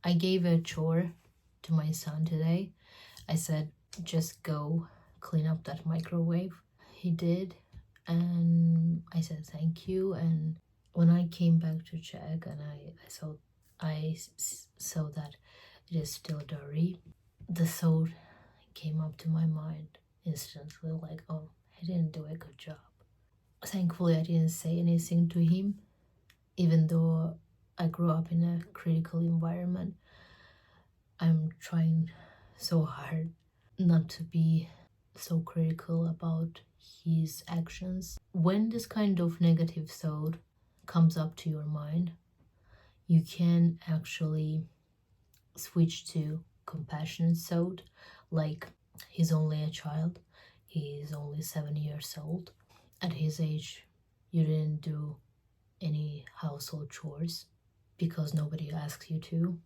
I gave a chore to my son today. I said, just go clean up that microwave. He did, and I said thank you. And when I came back to check, and I saw that it is still dirty, the thought came up to my mind instantly, like, oh, he didn't do a good job. Thankfully, I didn't say anything to him, even though I grew up in a critical environment. I'm trying so hard not to be so critical about his actions. When this kind of negative thought comes up to your mind, you can actually switch to compassionate thought, like, he's only a child, he's only 7 years old. At his age, you didn't do any household chores because nobody asks you to.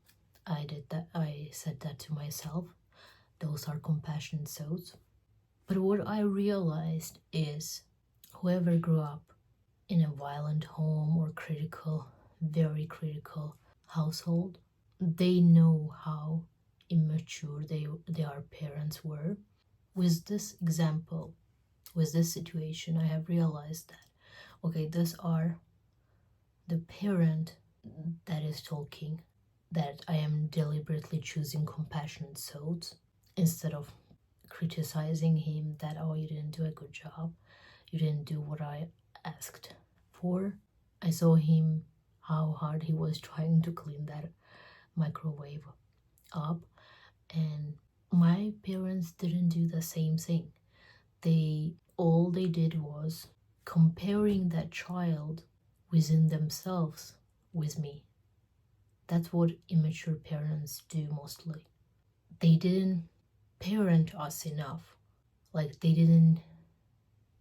I did that. I said that to myself. Those are compassionate thoughts. But what I realized is, whoever grew up in a violent home or critical, very critical household, they know how immature their parents were. With this example, with this situation, I have realized that, okay, these are the parent that is talking, that I am deliberately choosing compassionate thoughts instead of criticizing him that, oh, you didn't do a good job, you didn't do what I asked for. I saw him, how hard he was trying to clean that microwave up, and my parents didn't do the same thing. All they did was comparing that child within themselves with me. That's what immature parents do mostly. They didn't parent us enough. Like, they didn't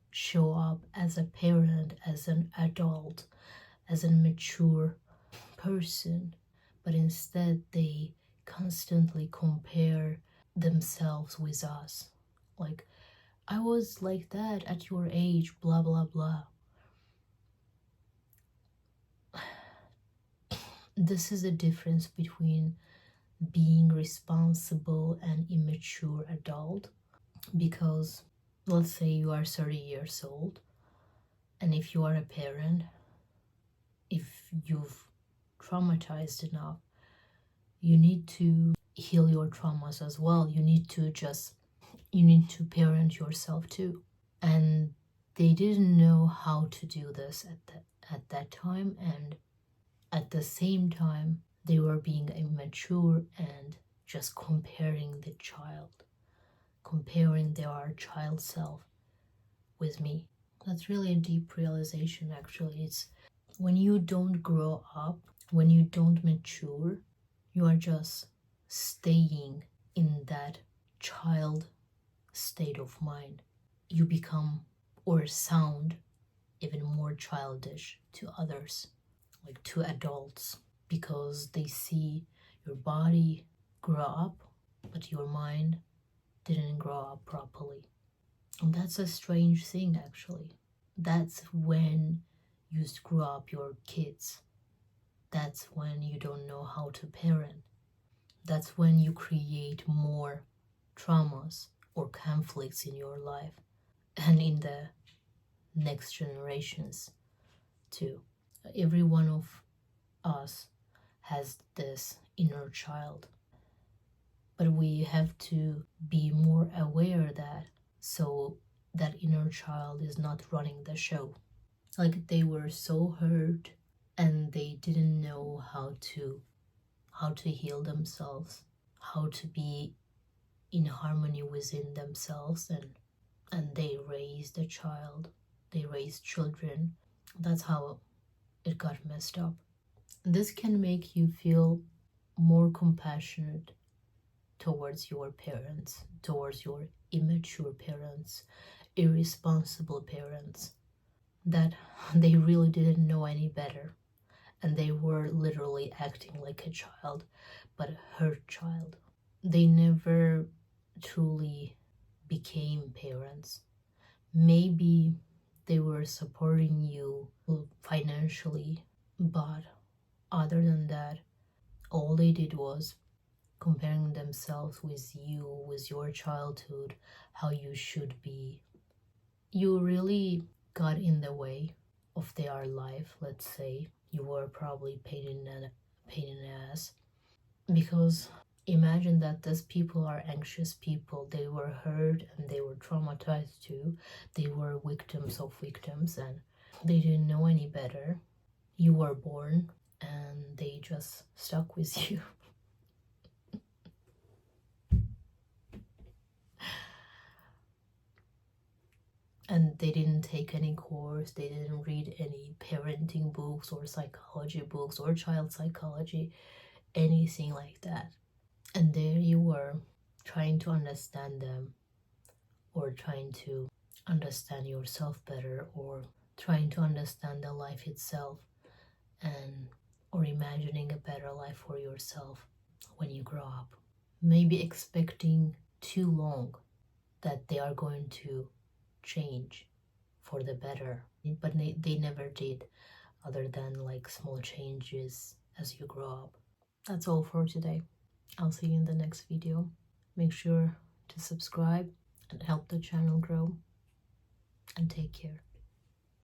show up as a parent, as an adult, as a mature person, but instead they constantly compare themselves with us. Like, I was like that at your age, blah blah blah. This is the difference between being responsible and immature adult. Because let's say you are 30 years old, and if you are a parent, if you've traumatized enough, you need to heal your traumas as well. You need to parent yourself too. And they didn't know how to do this at that time, and at the same time they were being immature and just comparing their child self with me. That's really a deep realization, actually. It's when you don't grow up, when you don't mature, you are just staying in that child state of mind. You become or sound even more childish to others, like to adults, because they see your body grow up, but your mind didn't grow up properly. And that's a strange thing, actually. That's when you screw up your kids. That's when you don't know how to parent. That's when you create more traumas or conflicts in your life and in the next generations too. Every one of us has this inner child, but we have to be more aware that, so that inner child is not running the show. Like, they were so hurt and they didn't know how to heal themselves, how to be in harmony within themselves, and they raised a child, they raised children. That's how it got messed up. This can make you feel more compassionate towards your parents, towards your immature parents, irresponsible parents, that they really didn't know any better, and they were literally acting like a child, but a hurt child. They never truly became parents. Maybe they were supporting you financially, but other than that, All they did was comparing themselves with you, with your childhood, how you should be. You really got in the way of their life, let's say. You were probably pain in the ass. Because imagine that these people are anxious people. They were hurt and they were traumatized too. They were victims of victims and they didn't know any better. You were born and they just stuck with you. And they didn't take any course, they didn't read any parenting books or psychology books or child psychology, anything like that. And there you were trying to understand them, or trying to understand yourself better, or trying to understand the life itself, and or imagining a better life for yourself when you grow up. Maybe expecting too long that they are going to change for the better, but they never did, other than like small changes as you grow up. That's all for today. I'll see you in the next video. Make sure to subscribe and help the channel grow, and take care.